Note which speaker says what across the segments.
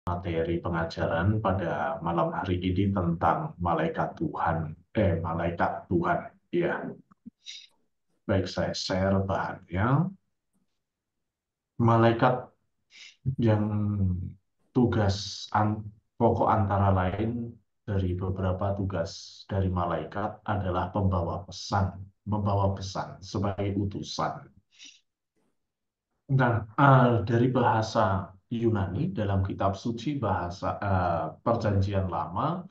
Speaker 1: materi pengajaran pada malam hari ini tentang malaikat Tuhan. Malaikat Tuhan. Ya, baik saya share bahannya. Malaikat yang tugas pokok antara lain dari beberapa tugas dari malaikat adalah membawa pesan sebagai utusan. Nah, dari bahasa Yunani dalam kitab suci bahasa Perjanjian Lama,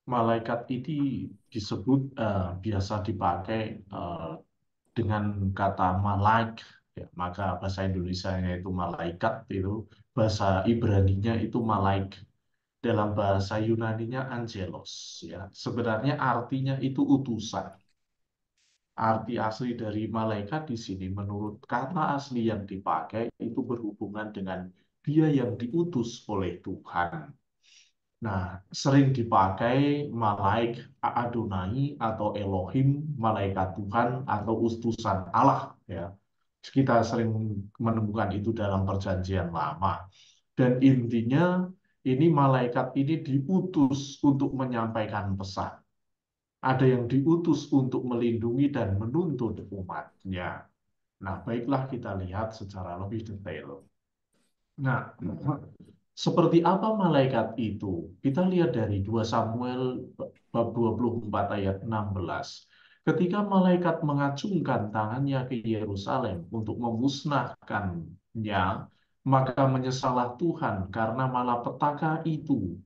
Speaker 1: malaikat ini disebut biasa dipakai dengan kata malaik, ya, maka bahasa Indonesianya itu malaikat, itu bahasa Ibraninya itu malaik, dalam bahasa Yunaninya angelos, ya. Sebenarnya artinya itu utusan. Arti asli dari malaikat di sini menurut kata asli yang dipakai itu berhubungan dengan dia yang diutus oleh Tuhan. Nah, sering dipakai malaik Adonai atau Elohim, malaikat Tuhan atau utusan Allah, ya. Kita sering menemukan itu dalam Perjanjian Lama. Dan intinya ini malaikat ini diutus untuk menyampaikan pesan. Ada yang diutus untuk melindungi dan menuntun umatnya. Nah, baiklah kita lihat secara lebih detail. Nah, seperti apa malaikat itu? Kita lihat dari 2 Samuel bab 24 ayat 16. Ketika malaikat mengacungkan tangannya ke Yerusalem untuk memusnahkannya, maka menyesallah Tuhan karena malapetaka itu.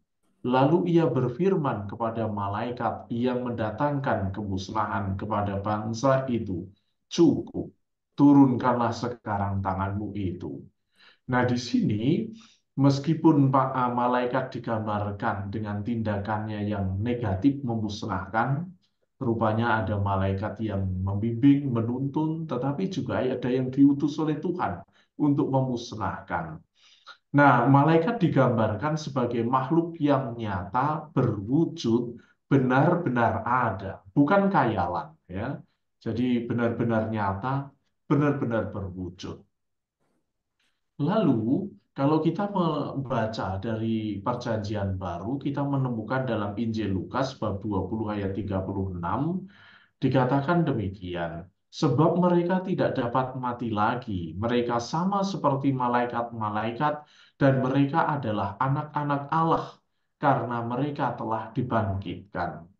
Speaker 1: Lalu ia berfirman kepada malaikat yang mendatangkan kemusnahan kepada bangsa itu, "Cukup, turunkanlah sekarang tanganmu itu." Nah, di sini meskipun malaikat digambarkan dengan tindakannya yang negatif memusnahkan, rupanya ada malaikat yang membimbing, menuntun, tetapi juga ada yang diutus oleh Tuhan untuk memusnahkan. Nah, malaikat digambarkan sebagai makhluk yang nyata, berwujud, benar-benar ada, bukan khayalan, ya. Jadi benar-benar nyata, benar-benar berwujud. Lalu, kalau kita membaca dari Perjanjian Baru, kita menemukan dalam Injil Lukas bab 20 ayat 36, dikatakan demikian, sebab mereka tidak dapat mati lagi, mereka sama seperti malaikat-malaikat, dan mereka adalah anak-anak Allah, karena mereka telah dibangkitkan.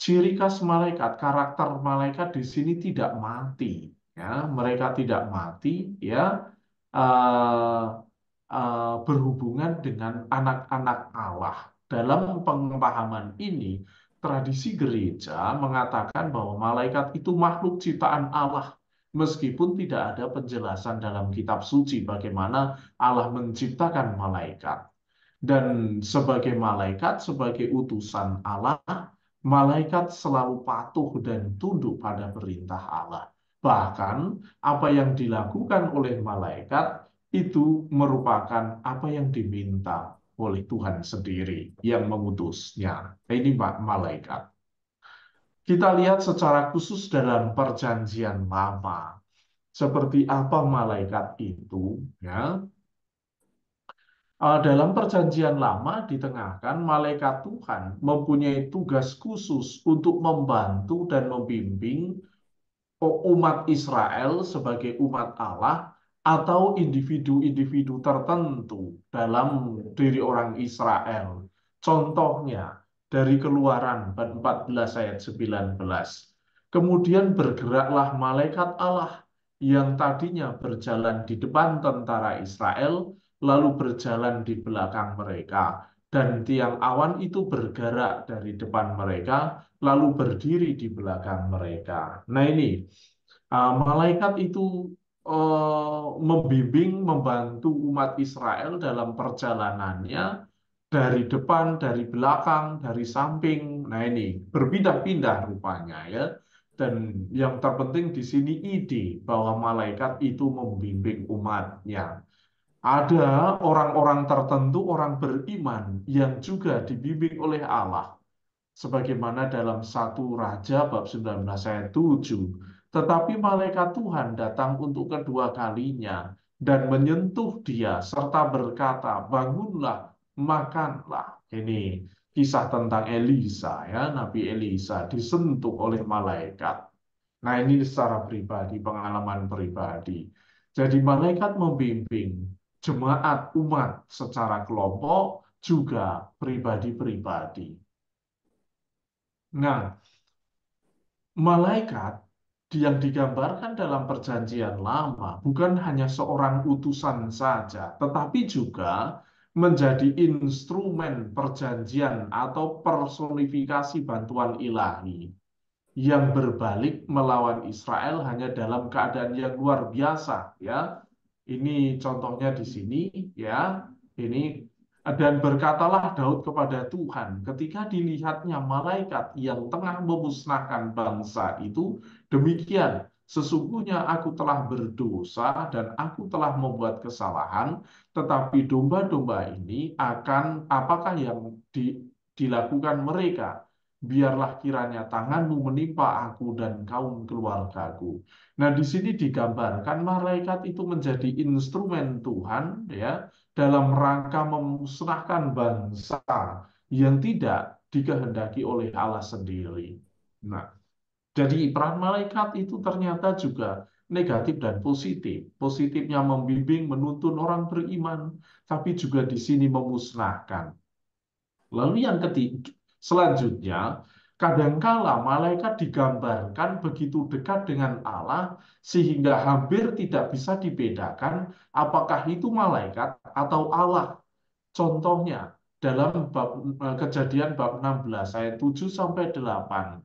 Speaker 1: Ciri khas malaikat, karakter malaikat di sini tidak mati, ya, mereka tidak mati, ya, eh, berhubungan dengan anak-anak Allah. Dalam pemahaman ini, tradisi gereja mengatakan bahwa malaikat itu makhluk ciptaan Allah, meskipun tidak ada penjelasan dalam kitab suci bagaimana Allah menciptakan malaikat. Dan sebagai malaikat, sebagai utusan Allah, malaikat selalu patuh dan tunduk pada perintah Allah. Bahkan apa yang dilakukan oleh malaikat itu merupakan apa yang diminta oleh Tuhan sendiri yang mengutusnya. Ini malaikat. Kita lihat secara khusus dalam Perjanjian Lama, seperti apa malaikat itu, ya. Dalam Perjanjian Lama ditengahkan malaikat Tuhan mempunyai tugas khusus untuk membantu dan membimbing umat Israel sebagai umat Allah atau individu-individu tertentu dalam diri orang Israel. Contohnya dari Keluaran 14 ayat 19. Kemudian bergeraklah malaikat Allah yang tadinya berjalan di depan tentara Israel, lalu berjalan di belakang mereka. Dan tiang awan itu bergerak dari depan mereka, lalu berdiri di belakang mereka. Nah, ini malaikat itu membimbing, membantu umat Israel dalam perjalanannya dari depan, dari belakang, dari samping. Nah, ini berpindah-pindah rupanya, ya. Dan yang terpenting di sini ide bahwa malaikat itu membimbing umatnya. Ada orang-orang tertentu, orang beriman yang juga dibimbing oleh Allah. Sebagaimana dalam 1 Raja bab 19 ayat 7. Tetapi malaikat Tuhan datang untuk kedua kalinya dan menyentuh dia serta berkata, "Bangunlah, makanlah. Ini kisah tentang Elisa ya, Nabi Elisa disentuh oleh malaikat. Nah, ini secara pribadi, pengalaman pribadi. Jadi malaikat membimbing jemaat umat secara kelompok juga pribadi-pribadi. Nah, malaikat yang digambarkan dalam perjanjian lama bukan hanya seorang utusan saja, tetapi juga menjadi instrumen perjanjian atau personifikasi bantuan ilahi yang berbalik melawan Israel hanya dalam keadaan yang luar biasa, ya. Ini contohnya di sini, ya. Ini dan berkatalah Daud kepada Tuhan ketika dilihatnya malaikat yang tengah memusnahkan bangsa itu, demikian sesungguhnya aku telah berdosa dan aku telah membuat kesalahan, tetapi domba-domba ini akan apakah yang dilakukan mereka? Biarlah kiranya tanganmu menimpa aku dan kaum keluargaku. Nah, di sini digambarkan malaikat itu menjadi instrumen Tuhan, ya, dalam rangka memusnahkan bangsa yang tidak dikehendaki oleh Allah sendiri. Nah, jadi peran malaikat itu ternyata juga negatif dan positif. Positifnya membimbing, menuntun orang beriman, tapi juga di sini memusnahkan. Lalu yang ketiga, selanjutnya, kadangkala malaikat digambarkan begitu dekat dengan Allah sehingga hampir tidak bisa dibedakan apakah itu malaikat atau Allah. Contohnya dalam Kejadian bab 16 ayat 7 sampai 8.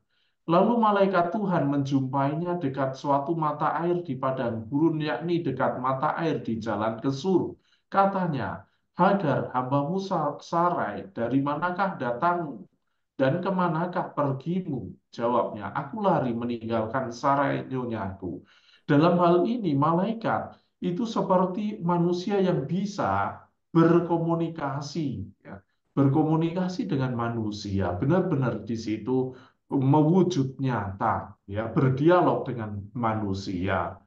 Speaker 1: Lalu malaikat Tuhan menjumpainya dekat suatu mata air di padang gurun, yakni dekat mata air di jalan ke Sur. Katanya, Hagar, hambamu Sarai, dari manakah datangmu dan kemanakah pergimu? Jawabnya, aku lari meninggalkan Sarai nyonyaku. Dalam hal ini malaikat itu seperti manusia yang bisa berkomunikasi, ya, berkomunikasi dengan manusia, benar-benar di situ mewujud nyata, ya, berdialog dengan manusia.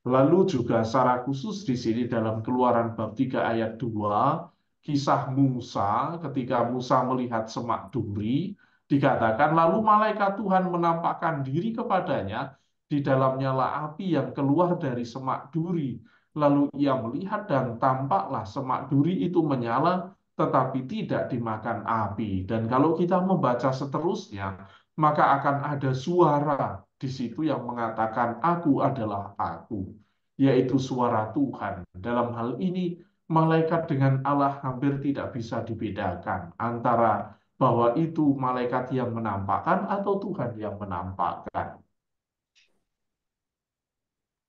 Speaker 1: Lalu juga secara khusus di sini dalam Keluaran bab 3 ayat 2, kisah Musa ketika Musa melihat semak duri, dikatakan lalu malaikat Tuhan menampakkan diri kepadanya, di dalamnya lah api yang keluar dari semak duri. Lalu ia melihat dan tampaklah semak duri itu menyala tetapi tidak dimakan api. Dan kalau kita membaca seterusnya, maka akan ada suara di situ yang mengatakan, "Aku adalah Aku," yaitu suara Tuhan. Dalam hal ini, malaikat dengan Allah hampir tidak bisa dibedakan antara bahwa itu malaikat yang menampakkan atau Tuhan yang menampakkan.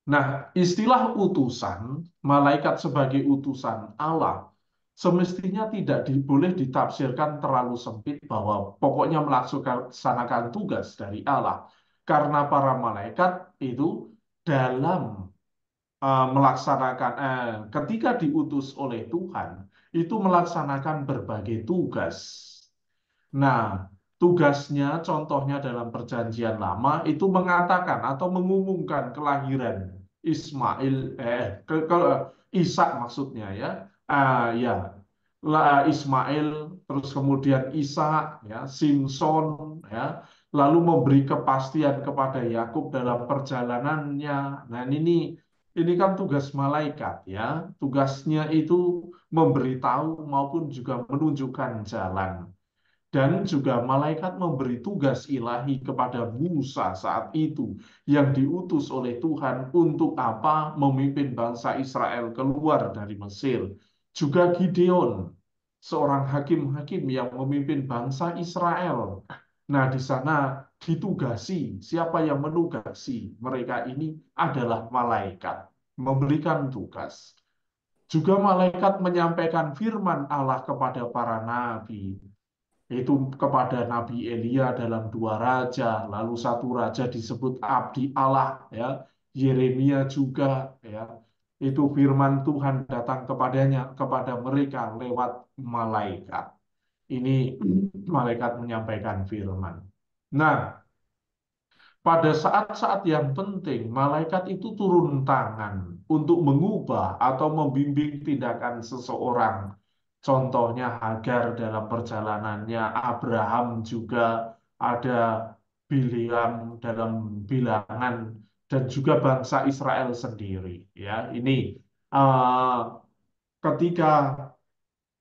Speaker 1: Nah, istilah utusan, malaikat sebagai utusan Allah, semestinya tidak boleh ditafsirkan terlalu sempit bahwa pokoknya melaksanakan tugas dari Allah. Karena para malaikat itu dalam ketika diutus oleh Tuhan, itu melaksanakan berbagai tugas. Nah, tugasnya contohnya dalam perjanjian lama itu mengatakan atau mengumumkan kelahiran Ismail, ke Ishak maksudnya, ya. Ya, Ismail, terus kemudian Ishak, ya, Simpson, ya, lalu memberi kepastian kepada Yakub dalam perjalanannya. Nah, ini kan tugas malaikat, ya. Tugasnya itu memberitahu maupun juga menunjukkan jalan. Dan juga malaikat memberi tugas ilahi kepada Musa saat itu yang diutus oleh Tuhan untuk apa? Memimpin bangsa Israel keluar dari Mesir. Juga Gideon, seorang hakim-hakim yang memimpin bangsa Israel. Nah, di sana ditugasi, siapa yang menugasi mereka ini adalah malaikat, memberikan tugas. Juga malaikat menyampaikan firman Allah kepada para nabi, itu kepada Nabi Elia dalam 2 Raja, lalu 1 Raja disebut abdi Allah, ya. Yeremia juga, ya. Itu firman Tuhan datang kepadanya, kepada mereka lewat malaikat. Ini malaikat menyampaikan firman. Nah, pada saat-saat yang penting, malaikat itu turun tangan untuk mengubah atau membimbing tindakan seseorang. Contohnya Hagar dalam perjalanannya, Abraham juga ada Bileam dalam bilangan, dan juga bangsa Israel sendiri. Ya, ini eh, ketika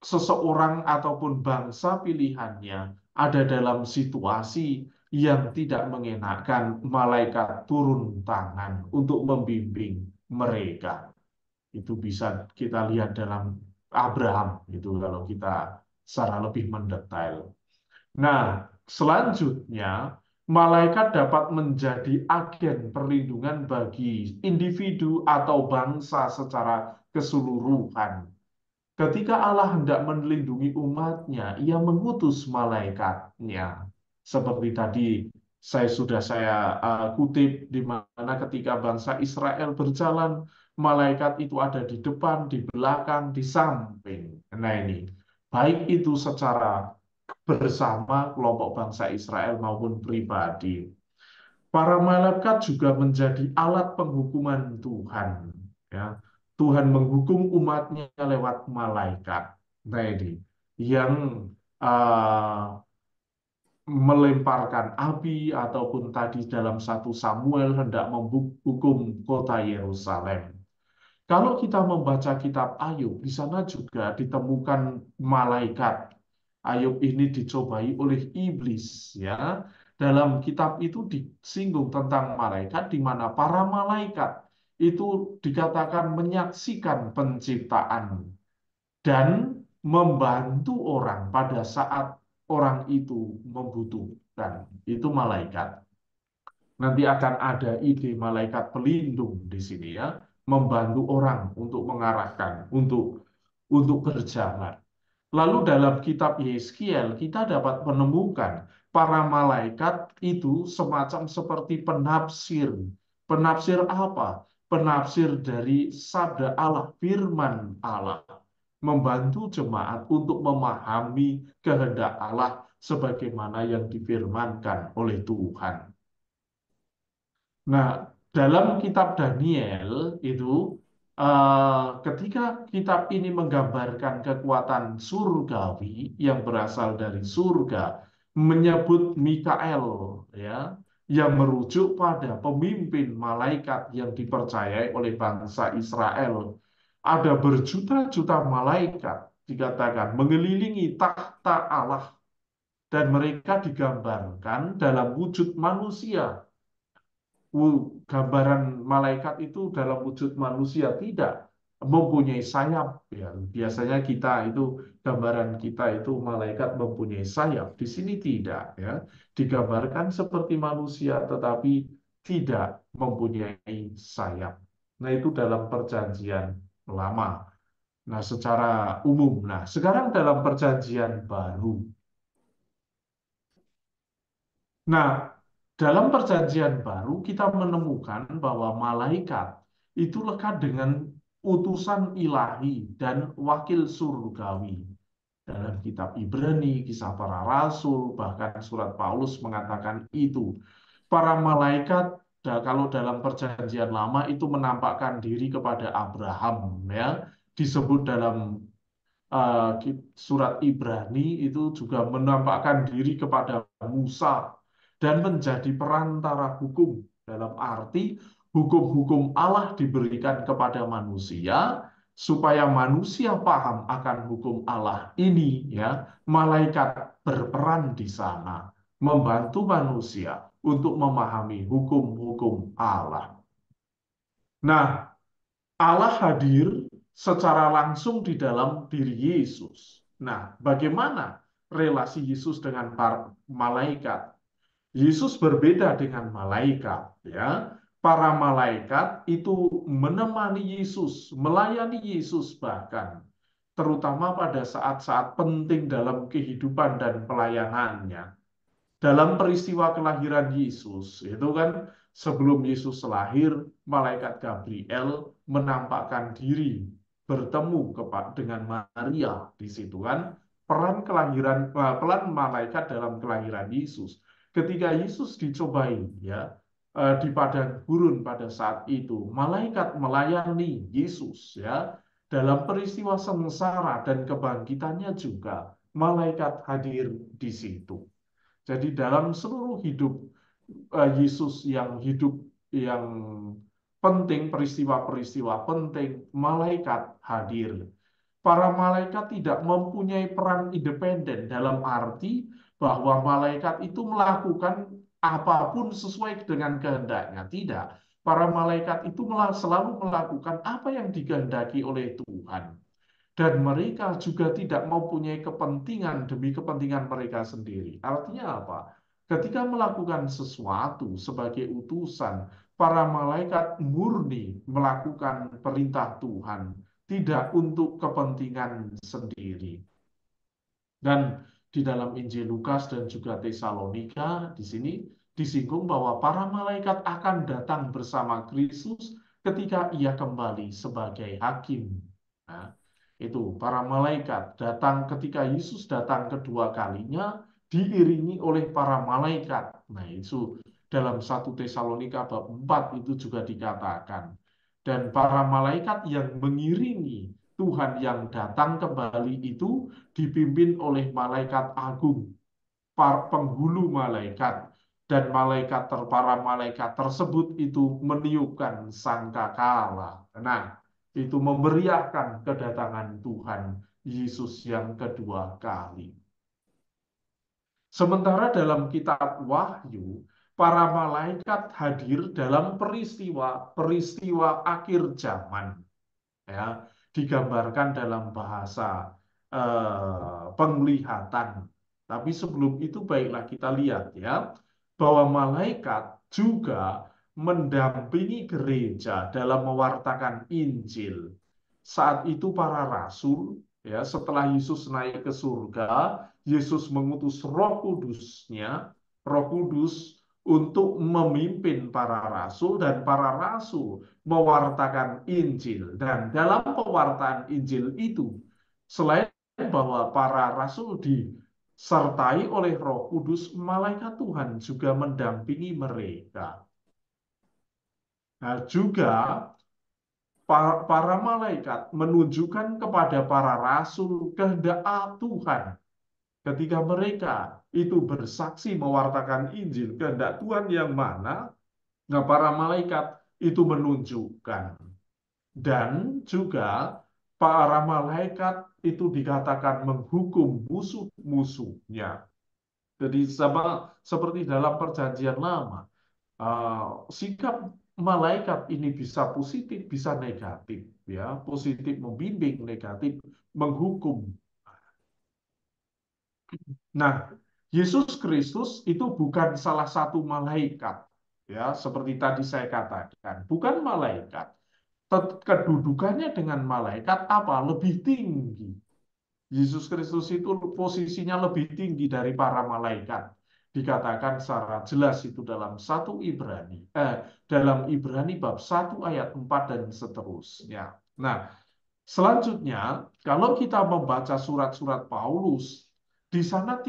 Speaker 1: seseorang ataupun bangsa pilihannya ada dalam situasi yang tidak mengenakan, malaikat turun tangan untuk membimbing mereka. Itu bisa kita lihat dalam Abraham, itu kalau kita secara lebih mendetail. Nah, selanjutnya malaikat dapat menjadi agen perlindungan bagi individu atau bangsa secara keseluruhan. Ketika Allah hendak melindungi umatnya, ia mengutus malaikatnya. Seperti tadi saya kutip, di mana ketika bangsa Israel berjalan, malaikat itu ada di depan, di belakang, di samping. Nah ini, baik itu secara bersama kelompok bangsa Israel maupun pribadi. Para malaikat juga menjadi alat penghukuman Tuhan. Ya. Tuhan menghukum umatnya lewat malaikat. Nah ini, yang uh, melemparkan api, ataupun tadi dalam 1 Samuel hendak menghukum kota Yerusalem. Kalau kita membaca kitab Ayub, di sana juga ditemukan malaikat. Ayub ini dicobai oleh iblis, ya. Dalam kitab itu disinggung tentang malaikat, di mana para malaikat itu dikatakan menyaksikan penciptaan dan membantu orang pada saat orang itu membutuhkan. Itu malaikat. Nanti akan ada ide malaikat pelindung di sini, ya, membantu orang untuk mengarahkan, untuk berjalan. Lalu dalam kitab Yeskiel kita dapat menemukan para malaikat itu semacam seperti penafsir. Penafsir apa? Penafsir dari sabda Allah, firman Allah, membantu jemaat untuk memahami kehendak Allah sebagaimana yang difirmankan oleh Tuhan. Nah, dalam kitab Daniel itu, ketika kitab ini menggambarkan kekuatan surgawi yang berasal dari surga, menyebut Mikael, ya, yang merujuk pada pemimpin malaikat yang dipercayai oleh bangsa Israel. Ada berjuta-juta malaikat dikatakan mengelilingi takhta Allah, dan mereka digambarkan dalam wujud manusia. Gambaran malaikat itu dalam wujud manusia, tidak mempunyai sayap, ya. Biasanya kita itu, gambaran kita itu malaikat mempunyai sayap. Di sini tidak, ya. Digambarkan seperti manusia tetapi tidak mempunyai sayap. Nah, itu dalam perjanjian lama. Nah, secara umum. Nah, sekarang dalam perjanjian baru. Nah, dalam perjanjian baru kita menemukan bahwa malaikat itu lekat dengan utusan ilahi dan wakil surgawi. Dalam kitab Ibrani, kisah para rasul, bahkan surat Paulus mengatakan itu. Para malaikat, kalau dalam perjanjian lama itu menampakkan diri kepada Abraham, ya, disebut dalam surat Ibrani itu juga menampakkan diri kepada Musa dan menjadi perantara hukum, dalam arti hukum-hukum Allah diberikan kepada manusia supaya manusia paham akan hukum Allah ini, ya. Malaikat berperan di sana membantu manusia untuk memahami hukum-hukum Allah. Nah, Allah hadir secara langsung di dalam diri Yesus. Nah, bagaimana relasi Yesus dengan para malaikat? Yesus berbeda dengan malaikat, ya. Para malaikat itu menemani Yesus, melayani Yesus, bahkan terutama pada saat-saat penting dalam kehidupan dan pelayanannya. Dalam peristiwa kelahiran Yesus, itu kan sebelum Yesus lahir, malaikat Gabriel menampakkan diri bertemu dengan Maria di situ kan, peran malaikat dalam kelahiran Yesus. Ketika Yesus dicobai, ya, di padang gurun pada saat itu, malaikat melayani Yesus, ya. Dalam peristiwa sengsara dan kebangkitannya juga, malaikat hadir di situ. Jadi dalam seluruh hidup Yesus yang hidup yang penting, peristiwa-peristiwa penting, malaikat hadir. Para malaikat tidak mempunyai peran independen dalam arti bahwa malaikat itu melakukan apapun sesuai dengan kehendaknya. Tidak. Para malaikat itu selalu melakukan apa yang dikehendaki oleh Tuhan. Dan mereka juga tidak mempunyai kepentingan demi kepentingan mereka sendiri. Artinya apa? Ketika melakukan sesuatu sebagai utusan, para malaikat murni melakukan perintah Tuhan, tidak untuk kepentingan sendiri. Dan di dalam Injil Lukas dan juga Tesalonika, di sini disinggung bahwa para malaikat akan datang bersama Kristus ketika ia kembali sebagai hakim. Nah, itu para malaikat datang ketika Yesus datang kedua kalinya diiringi oleh para malaikat. Nah, itu dalam 1 Tesalonika bab 4 itu juga dikatakan. Dan para malaikat yang mengiringi Tuhan yang datang kembali itu dipimpin oleh malaikat agung, penghulu malaikat, dan para malaikat tersebut itu meniupkan sangkakala. Nah, itu memeriahkan kedatangan Tuhan Yesus yang kedua kali. Sementara dalam kitab Wahyu, para malaikat hadir dalam peristiwa akhir zaman, ya, digambarkan dalam bahasa penglihatan. Tapi sebelum itu baiklah kita lihat ya bahwa malaikat juga mendampingi gereja dalam mewartakan Injil. Saat itu para rasul ya setelah Yesus naik ke surga, Yesus mengutus Roh Kudus untuk memimpin para rasul dan para rasul mewartakan Injil. Dan dalam pewartaan Injil itu, selain bahwa para rasul disertai oleh Roh Kudus, malaikat Tuhan juga mendampingi mereka. Nah, juga para malaikat menunjukkan kepada para rasul kehendak Tuhan ketika mereka itu bersaksi mewartakan Injil kehendak Tuhan yang mana. Nah, para malaikat itu menunjukkan. Dan juga para malaikat itu dikatakan menghukum musuh-musuhnya. Jadi seperti dalam perjanjian lama, sikap malaikat ini bisa positif, bisa negatif. Ya, positif membimbing, negatif menghukum. Nah, Yesus Kristus itu bukan salah satu malaikat. Ya, seperti tadi saya katakan, bukan malaikat. Kedudukannya dengan malaikat apa? Lebih tinggi. Yesus Kristus itu posisinya lebih tinggi dari para malaikat. Dikatakan secara jelas itu dalam dalam Ibrani bab 1 ayat 4 dan seterusnya. Nah, selanjutnya, kalau kita membaca surat-surat Paulus, di sana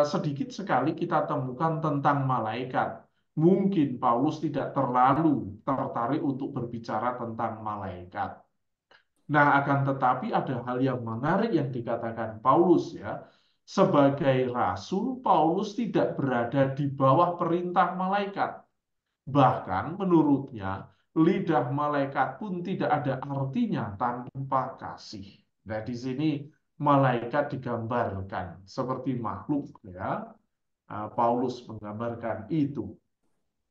Speaker 1: sedikit sekali kita temukan tentang malaikat. Mungkin Paulus tidak terlalu tertarik untuk berbicara tentang malaikat. Nah, akan tetapi ada hal yang menarik yang dikatakan Paulus ya. Sebagai rasul, Paulus tidak berada di bawah perintah malaikat. Bahkan menurutnya, lidah malaikat pun tidak ada artinya tanpa kasih. Nah, di sini malaikat digambarkan seperti makhluk ya. Paulus menggambarkan itu.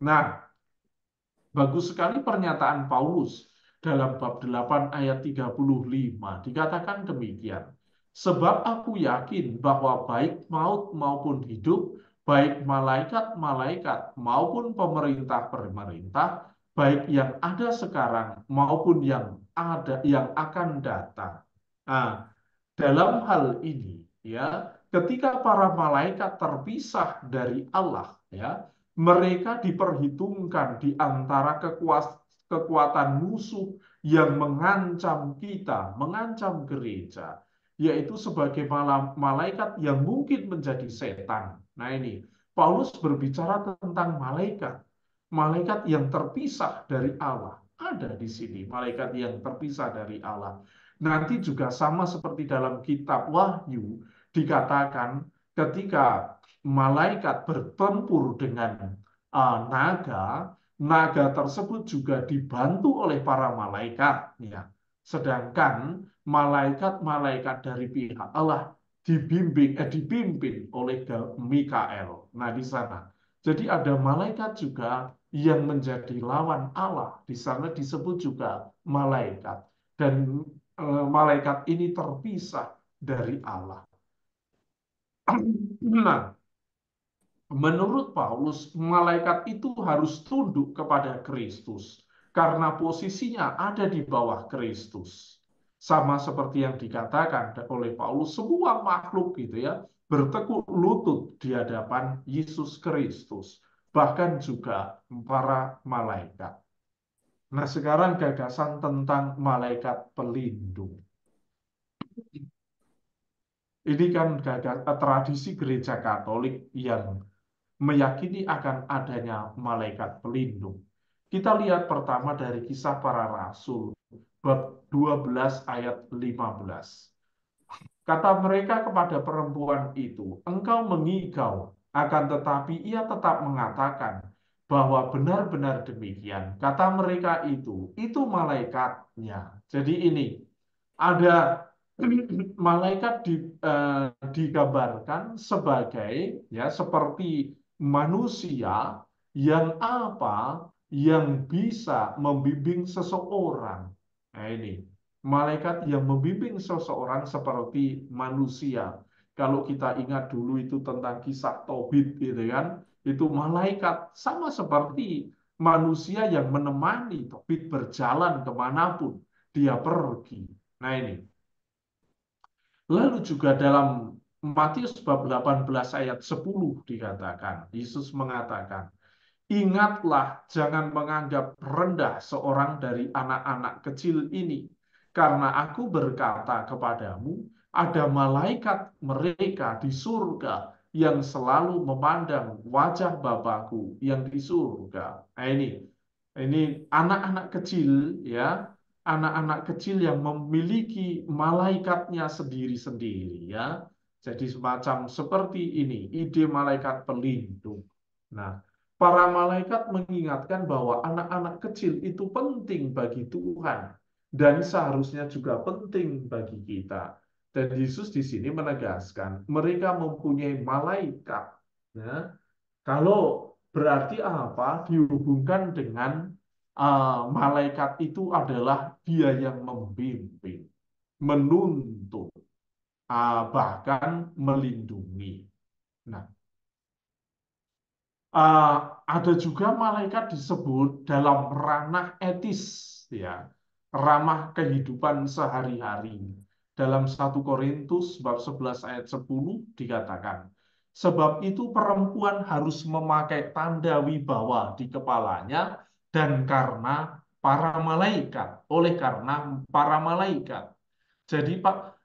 Speaker 1: Nah, bagus sekali pernyataan Paulus dalam bab 8 ayat 35. Dikatakan demikian. Sebab aku yakin bahwa baik maut maupun hidup, baik malaikat-malaikat maupun pemerintah-pemerintah, baik yang ada sekarang maupun yang akan datang. Nah, dalam hal ini ya, ketika para malaikat terpisah dari Allah ya, mereka diperhitungkan di antara kekuatan musuh yang mengancam kita, mengancam gereja, yaitu sebagai malaikat yang mungkin menjadi setan. Nah ini, Paulus berbicara tentang malaikat, malaikat yang terpisah dari Allah. Ada di sini malaikat yang terpisah dari Allah. Nanti juga sama seperti dalam kitab Wahyu dikatakan ketika malaikat bertempur dengan naga, naga tersebut juga dibantu oleh para malaikat, ya. Sedangkan malaikat-malaikat dari pihak Allah dipimpin oleh Mikael. Nah, di sana. Jadi ada malaikat juga yang menjadi lawan Allah. Di sana disebut juga malaikat. Dan malaikat ini terpisah dari Allah. Nah, menurut Paulus, malaikat itu harus tunduk kepada Kristus karena posisinya ada di bawah Kristus. Sama seperti yang dikatakan oleh Paulus, semua makhluk gitu ya, bertekuk lutut di hadapan Yesus Kristus, bahkan juga para malaikat. Nah, sekarang gagasan tentang malaikat pelindung. Ini kan tradisi gereja Katolik yang meyakini akan adanya malaikat pelindung. Kita lihat pertama dari Kisah Para Rasul, bab 12 ayat 15. Kata mereka kepada perempuan itu, engkau mengigau, akan tetapi ia tetap mengatakan bahwa benar-benar demikian. Kata mereka itu malaikatnya. Jadi ini, ada malaikat digambarkan sebagai ya seperti manusia yang apa yang bisa membimbing seseorang. Nah, ini malaikat yang membimbing seseorang seperti manusia. Kalau kita ingat dulu itu tentang kisah Tobit gitu kan, itu malaikat sama seperti manusia yang menemani Tobit berjalan kemanapun dia pergi. Nah, ini. Lalu juga dalam Matius bab 18 ayat 10 dikatakan, Yesus mengatakan, ingatlah jangan menganggap rendah seorang dari anak-anak kecil ini, karena aku berkata kepadamu, ada malaikat mereka di surga yang selalu memandang wajah Bapakku yang di surga. Nah, ini anak-anak kecil ya, anak-anak kecil yang memiliki malaikatnya sendiri-sendiri ya. Jadi semacam seperti ini, ide malaikat pelindung. Nah, para malaikat mengingatkan bahwa anak-anak kecil itu penting bagi Tuhan dan seharusnya juga penting bagi kita. Dan Yesus di sini menegaskan mereka mempunyai malaikat. Ya. Kalau berarti apa? Dihubungkan dengan malaikat itu adalah dia yang membimbing, menuntun, bahkan melindungi. Nah, ada juga malaikat disebut dalam ranah etis, ya, ramah kehidupan sehari-hari. Dalam 1 Korintus bab 11 ayat 10 dikatakan, sebab itu perempuan harus memakai tanda wibawa di kepalanya dan karena para malaikat, oleh karena para malaikat. Jadi Pak,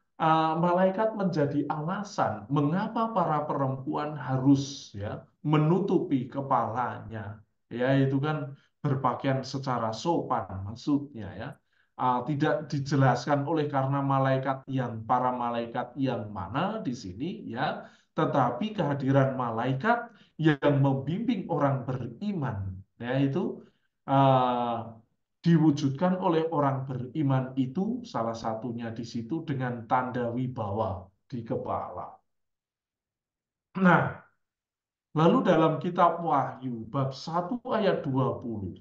Speaker 1: malaikat menjadi alasan mengapa para perempuan harus ya menutupi kepalanya. Ya, itu kan berpakaian secara sopan maksudnya ya. Tidak dijelaskan oleh karena malaikat yang para malaikat yang mana di sini ya, tetapi kehadiran malaikat yang membimbing orang beriman ya itu uh, diwujudkan oleh orang beriman itu salah satunya di situ dengan tanda wibawa di kepala. Nah, lalu dalam kitab Wahyu bab 1 ayat 20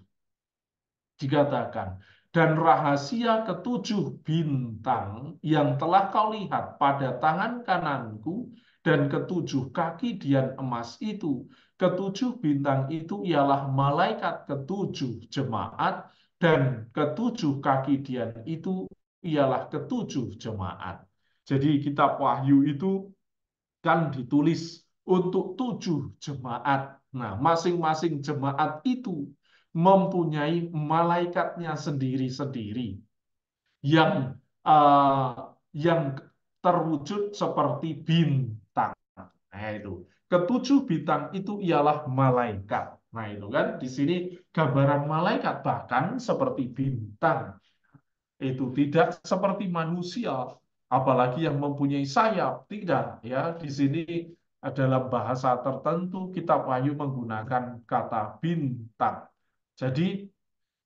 Speaker 1: dikatakan, dan rahasia ketujuh bintang yang telah kau lihat pada tangan kananku dan ketujuh kaki dian emas itu. Ketujuh bintang itu ialah malaikat ketujuh jemaat dan ketujuh kaki dian itu ialah ketujuh jemaat. Jadi kitab Wahyu itu kan ditulis untuk 7 jemaat. Nah, masing-masing jemaat itu mempunyai malaikatnya sendiri-sendiri yang uh, yang terwujud seperti bintang. Nah, itu. Ketujuh bintang itu ialah malaikat. Nah, itu kan di sini gambaran malaikat bahkan seperti bintang. Itu tidak seperti manusia, apalagi yang mempunyai sayap. Tidak, ya. Di sini dalam bahasa tertentu kitab Wahyu menggunakan kata bintang. Jadi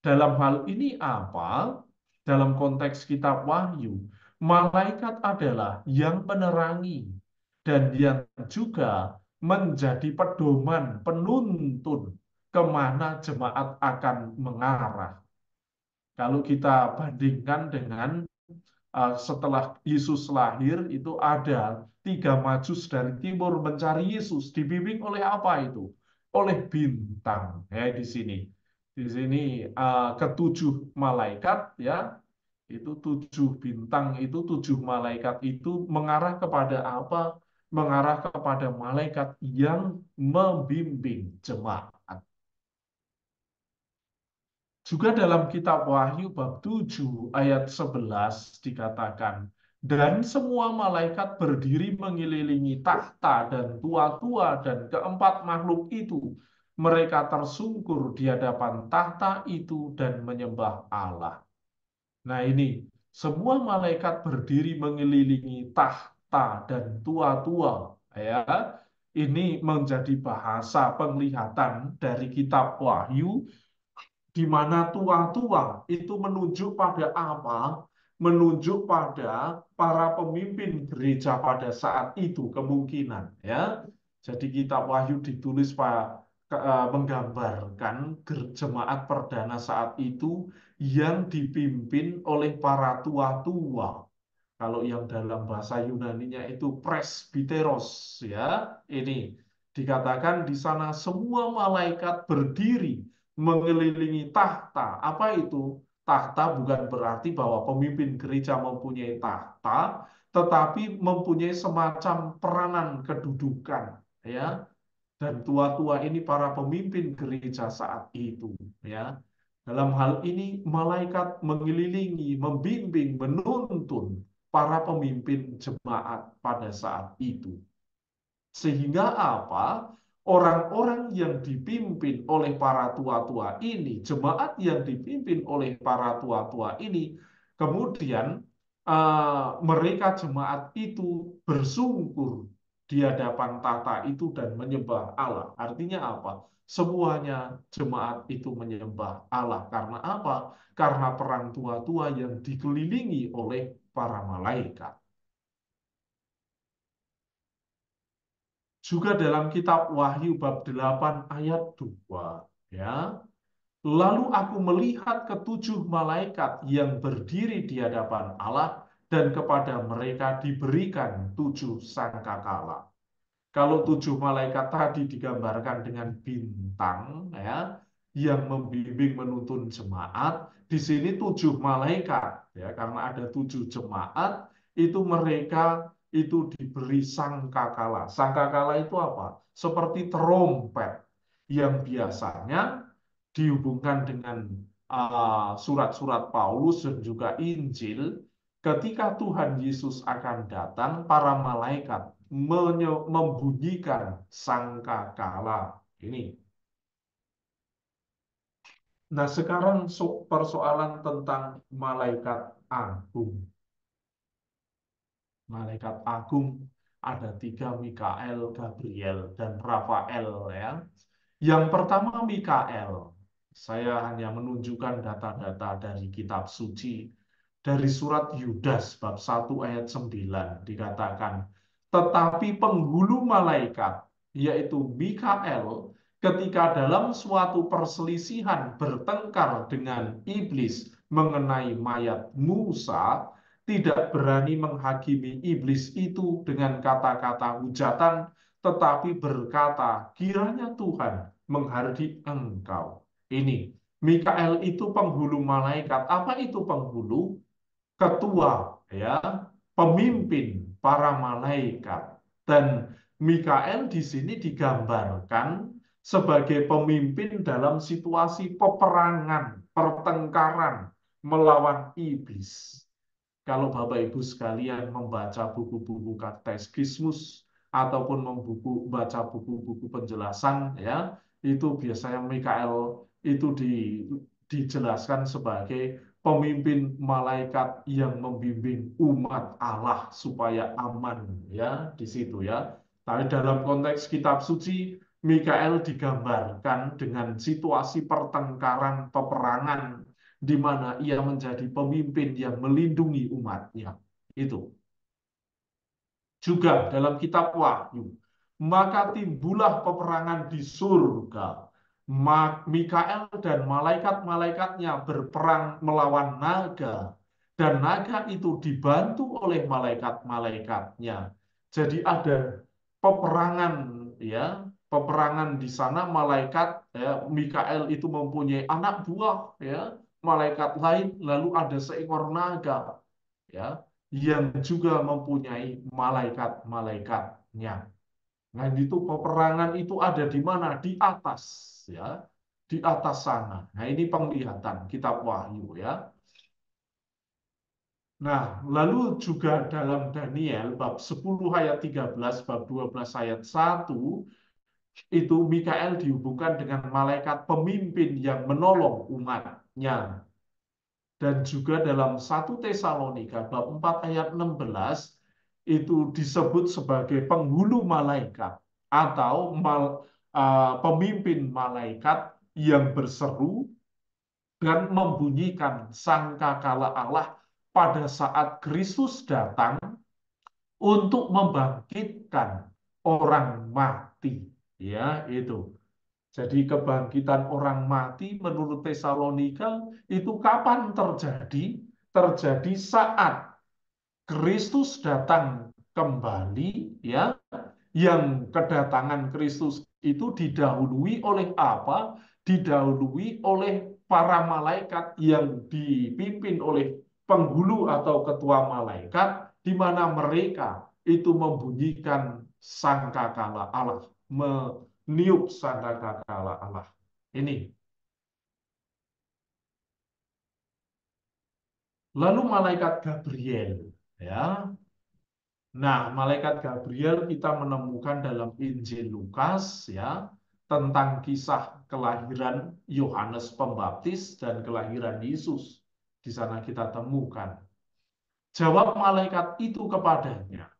Speaker 1: dalam hal ini apa? Dalam konteks kitab Wahyu, malaikat adalah yang menerangi dan yang juga menjadi pedoman penuntun kemana jemaat akan mengarah. Kalau kita bandingkan dengan setelah Yesus lahir, itu ada tiga majus dari timur mencari Yesus. Dibimbing oleh apa itu? Oleh bintang. Ya, di sini. Di sini ketujuh malaikat, ya, itu tujuh bintang, itu tujuh malaikat itu mengarah kepada apa? Mengarah kepada malaikat yang membimbing jemaat. Juga dalam kitab Wahyu bab 7 ayat 11 dikatakan, dan semua malaikat berdiri mengelilingi takhta dan tua-tua dan keempat makhluk itu. Mereka tersungkur di hadapan takhta itu dan menyembah Allah. Nah ini, semua malaikat berdiri mengelilingi takhta dan tua-tua. Ya, ini menjadi bahasa penglihatan dari kitab Wahyu di mana tua-tua itu menunjuk pada apa? Menunjuk pada para pemimpin gereja pada saat itu kemungkinan, ya. Jadi kitab Wahyu ditulis menggambarkan jemaat perdana saat itu yang dipimpin oleh para tua-tua. Kalau yang dalam bahasa Yunaninya itu presbiteros, ya. Ini dikatakan di sana semua malaikat berdiri mengelilingi tahta. Apa itu? Tahta bukan berarti bahwa pemimpin gereja mempunyai tahta, tetapi mempunyai semacam peranan kedudukan, ya. Dan tua-tua ini para pemimpin gereja saat itu, ya. Dalam hal ini malaikat mengelilingi, membimbing, menuntun para pemimpin jemaat pada saat itu. Sehingga apa? Orang-orang yang dipimpin oleh para tua-tua ini, jemaat yang dipimpin oleh para tua-tua ini, kemudian mereka jemaat itu bersungkur di hadapan tata itu dan menyembah Allah. Artinya apa? Semuanya jemaat itu menyembah Allah. Karena apa? Karena perang tua-tua yang dikelilingi oleh para malaikat. Juga dalam kitab Wahyu bab 8 ayat 2, ya. Lalu aku melihat ketujuh malaikat yang berdiri di hadapan Allah dan kepada mereka diberikan tujuh sangkakala. Kalau tujuh malaikat tadi digambarkan dengan bintang, ya, yang membimbing menuntun jemaat, di sini tujuh malaikat, ya, karena ada tujuh jemaat, itu mereka itu diberi sangkakala. Sangkakala itu apa? Seperti trompet yang biasanya dihubungkan dengan surat-surat Paulus dan juga Injil. Ketika Tuhan Yesus akan datang, para malaikat membunyikan sangkakala. Ini. Nah, sekarang persoalan tentang malaikat agung. Malaikat agung ada tiga, Mikael, Gabriel, dan Rafael, ya. Yang pertama Mikael. Saya hanya menunjukkan data-data dari kitab suci. Dari surat Yudas bab 1 ayat 9 dikatakan, tetapi penghulu malaikat, yaitu Mikael, ketika dalam suatu perselisihan bertengkar dengan iblis mengenai mayat Musa, tidak berani menghakimi iblis itu dengan kata-kata hujatan, tetapi berkata, kiranya Tuhan menghardi engkau. Ini, Mikael itu penghulu malaikat. Apa itu penghulu? Ketua, ya, pemimpin para malaikat. Dan Mikael di sini digambarkan sebagai pemimpin dalam situasi peperangan, pertengkaran melawan iblis. Kalau Bapak Ibu sekalian membaca buku-buku katekismus ataupun membaca buku-buku penjelasan, ya, itu biasanya Mikael itu dijelaskan sebagai pemimpin malaikat yang membimbing umat Allah supaya aman ya di situ ya. Tapi dalam konteks kitab suci, Mikael digambarkan dengan situasi pertengkaran, peperangan di mana ia menjadi pemimpin yang melindungi umatnya. Itu juga dalam kitab Wahyu. Maka timbullah peperangan di surga. Mikael dan malaikat-malaikatnya berperang melawan naga. Dan naga itu dibantu oleh malaikat-malaikatnya. Jadi ada peperangan ya, peperangan di sana malaikat ya, Mikael itu mempunyai anak buah ya, malaikat lain lalu ada seekor naga ya yang juga mempunyai malaikat-malaikatnya. Nah, itu peperangan itu ada di mana? Di atas, ya, di atas sana. Nah, ini penglihatan kitab Wahyu, ya. Nah, lalu juga dalam Daniel bab 10 ayat 13, bab 12 ayat 1, itu Mikael dihubungkan dengan malaikat pemimpin yang menolong umatnya. Dan juga dalam 1 Tesalonika bab 4 ayat 16 itu disebut sebagai penghulu malaikat atau pemimpin malaikat yang berseru dan membunyikan sangkakala Allah pada saat Kristus datang untuk membangkitkan orang mati. Ya, itu. Jadi kebangkitan orang mati menurut Tesalonika itu kapan terjadi? Terjadi saat Kristus datang kembali ya, yang kedatangan Kristus itu didahului oleh apa? Didahului oleh para malaikat yang dipimpin oleh penghulu atau ketua malaikat, di mana mereka itu membunyikan sangkakala Allah, meniup sangkakala Allah. Ini. Lalu malaikat Gabriel, ya. Nah, malaikat Gabriel kita menemukan dalam Injil Lukas ya tentang kisah kelahiran Yohanes Pembaptis dan kelahiran Yesus. Di sana kita temukan. Jawab malaikat itu kepadanya,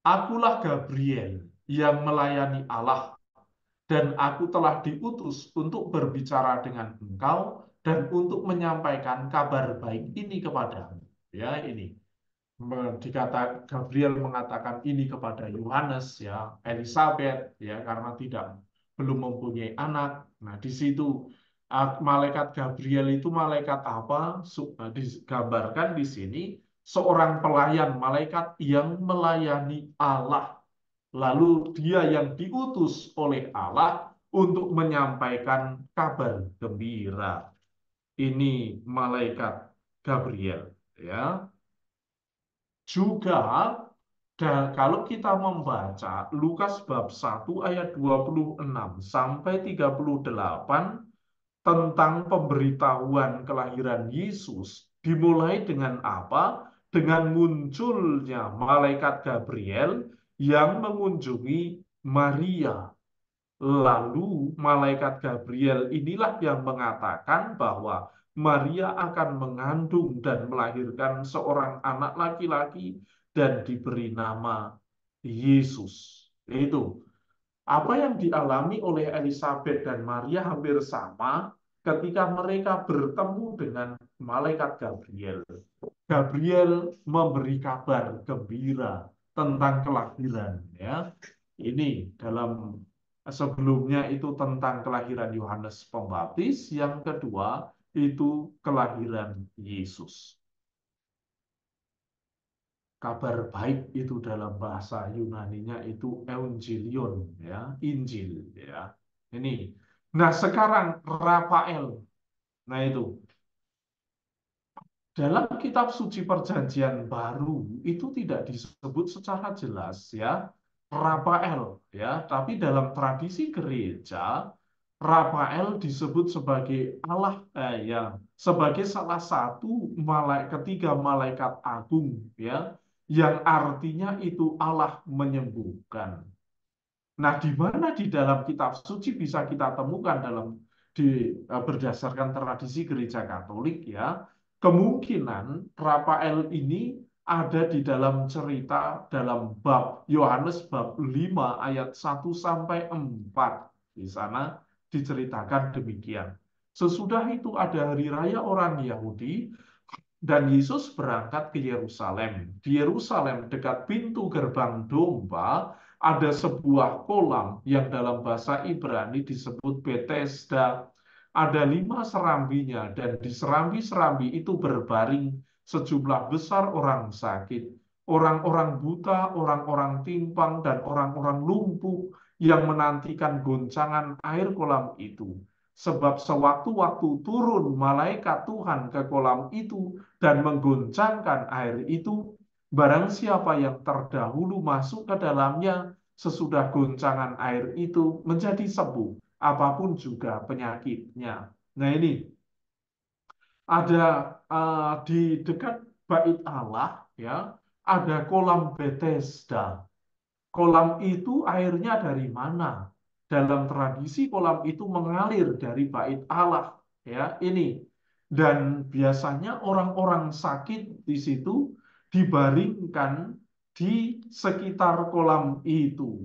Speaker 1: "Akulah Gabriel yang melayani Allah dan aku telah diutus untuk berbicara dengan engkau dan untuk menyampaikan kabar baik ini kepadamu." Ya, ini dikata Gabriel mengatakan ini kepada Yohanes ya, Elizabeth ya karena tidak belum mempunyai anak. Nah, di situ malaikat Gabriel itu malaikat apa? Digambarkan di sini seorang pelayan malaikat yang melayani Allah. Lalu dia yang diutus oleh Allah untuk menyampaikan kabar gembira. Ini malaikat Gabriel ya. Juga dan kalau kita membaca Lukas bab 1 ayat 26 sampai 38 tentang pemberitahuan kelahiran Yesus dimulai dengan apa? Dengan munculnya malaikat Gabriel yang mengunjungi Maria. Lalu malaikat Gabriel inilah yang mengatakan bahwa Maria akan mengandung dan melahirkan seorang anak laki-laki dan diberi nama Yesus. Itu. Apa yang dialami oleh Elizabeth dan Maria hampir sama ketika mereka bertemu dengan malaikat Gabriel. Gabriel memberi kabar gembira tentang kelahiran ya. Ini dalam sebelumnya itu tentang kelahiran Yohanes Pembaptis, yang kedua itu kelahiran Yesus. Kabar baik itu dalam bahasa Yunaninya itu Evangelion ya, Injil ya. Ini. Nah, sekarang Rafael. Nah, itu dalam kitab suci Perjanjian Baru itu tidak disebut secara jelas ya Rafael ya, tapi dalam tradisi gereja Rafael disebut sebagai Allah ya, sebagai salah satu ketiga malaikat agung ya, yang artinya itu Allah menyembuhkan. Nah, di mana di dalam kitab suci bisa kita temukan berdasarkan tradisi gereja Katolik ya, Kemungkinan Rafael ini ada di dalam cerita dalam bab Yohanes bab 5 ayat 1 sampai 4. Di sana diceritakan demikian. Sesudah itu ada hari raya orang Yahudi dan Yesus berangkat ke Yerusalem. Di Yerusalem dekat pintu gerbang domba ada sebuah kolam yang dalam bahasa Ibrani disebut Bethesda. Ada 5 serambinya dan di serambi-serambi itu berbaring sejumlah besar orang sakit. Orang-orang buta, orang-orang timpang, dan orang-orang lumpuh yang menantikan goncangan air kolam itu. Sebab sewaktu-waktu turun malaikat Tuhan ke kolam itu dan menggoncangkan air itu, barang siapa yang terdahulu masuk ke dalamnya sesudah goncangan air itu menjadi sembuh, apapun juga penyakitnya. Nah ini ada di dekat bait Allah ya, ada kolam Bethesda. Kolam itu airnya dari mana? Dalam tradisi kolam itu mengalir dari bait Allah ya ini. Dan biasanya orang-orang sakit di situ dibaringkan di sekitar kolam itu.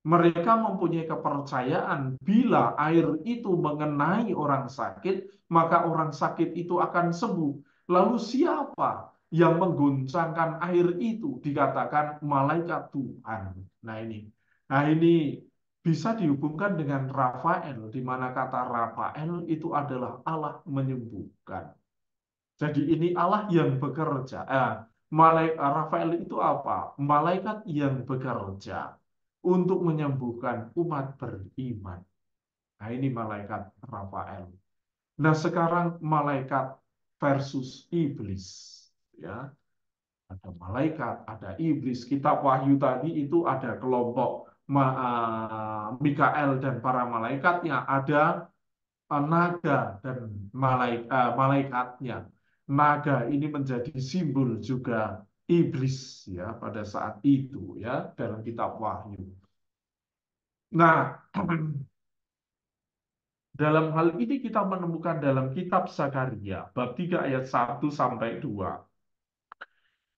Speaker 1: Mereka mempunyai kepercayaan bila air itu mengenai orang sakit, maka orang sakit itu akan sembuh. Lalu siapa yang mengguncangkan air itu? Dikatakan malaikat Tuhan. Nah ini bisa dihubungkan dengan Rafael, di mana kata Rafael itu adalah Allah menyembuhkan. Jadi ini Allah yang bekerja. Rafael itu apa? Malaikat yang bekerja untuk menyembuhkan umat beriman. Nah, ini malaikat Rafael. Nah, sekarang malaikat versus iblis. Ya, ada malaikat, ada iblis. Kitab Wahyu tadi itu ada kelompok Mikael dan para malaikatnya, ada naga dan malaikatnya. Naga ini menjadi simbol juga iblis ya pada saat itu ya dalam kitab Wahyu. Nah, dalam hal ini kita menemukan dalam kitab Zakaria bab 3 ayat 1 sampai 2.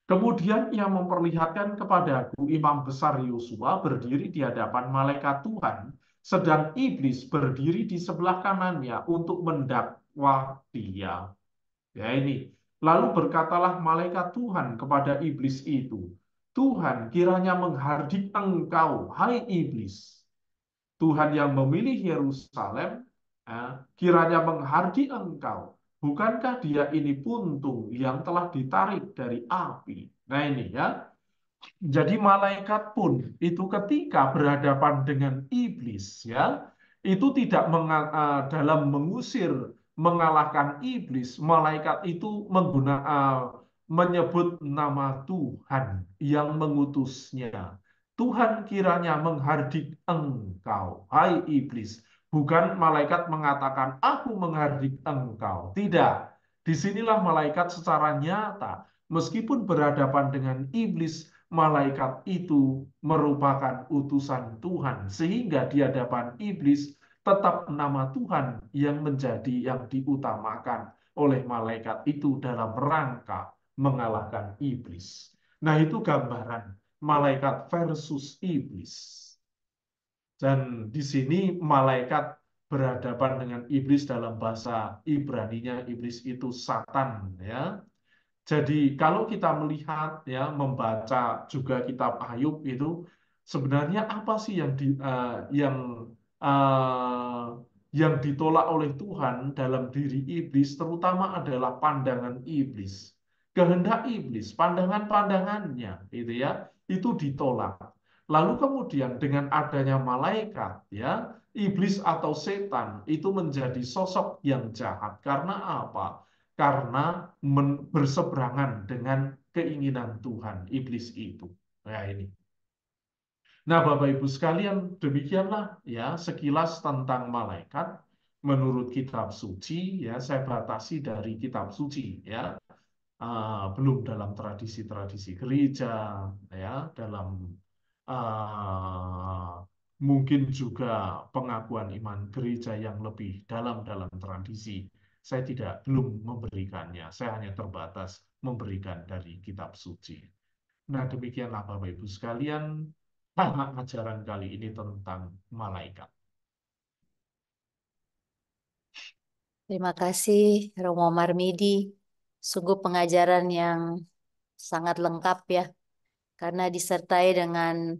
Speaker 1: Kemudian ia memperlihatkan kepadaku imam besar Yosua berdiri di hadapan malaikat Tuhan, sedang iblis berdiri di sebelah kanannya untuk mendakwa dia. Ya ini. Lalu berkatalah malaikat Tuhan kepada iblis itu, Tuhan kiranya menghardik engkau, hai iblis. Tuhan yang memilih Yerusalem, kiranya menghardik engkau. Bukankah dia ini puntung yang telah ditarik dari api? Nah ini ya, jadi malaikat pun itu ketika berhadapan dengan iblis ya, itu tidak dalam mengusir, mengalahkan iblis, malaikat itu menyebut nama Tuhan yang mengutusnya. Tuhan kiranya menghardik engkau, hai iblis. Bukan malaikat mengatakan, aku menghardik engkau. Tidak. Disinilah malaikat secara nyata, meskipun berhadapan dengan iblis, malaikat itu merupakan utusan Tuhan, sehingga di hadapan iblis tetap nama Tuhan yang menjadi yang diutamakan oleh malaikat itu dalam rangka mengalahkan iblis. Nah, itu gambaran malaikat versus iblis. Dan di sini malaikat berhadapan dengan iblis dalam bahasa Ibraninya, iblis itu Satan ya. Jadi kalau kita melihat ya membaca juga kitab Ayub itu sebenarnya apa sih eh, yang ditolak oleh Tuhan dalam diri iblis terutama adalah pandangan iblis. Kehendak iblis, pandangan-pandangannya itu ya, itu ditolak. Lalu kemudian dengan adanya malaikat ya, iblis atau setan itu menjadi sosok yang jahat karena apa? Karena berseberangan dengan keinginan Tuhan, iblis itu. Nah, ini. Nah, Bapak Ibu sekalian, demikianlah ya sekilas tentang malaikat menurut kitab suci ya, saya batasi dari kitab suci ya. Belum dalam tradisi-tradisi gereja ya, dalam uh, mungkin juga pengakuan iman gereja yang lebih dalam tradisi. Saya tidak belum memberikannya. Saya hanya terbatas memberikan dari kitab suci. Nah, demikianlah Bapak Ibu sekalian, ajaran kali ini tentang malaikat.
Speaker 2: Terima kasih, Romo Marmidi. Sungguh pengajaran yang sangat lengkap ya, karena disertai dengan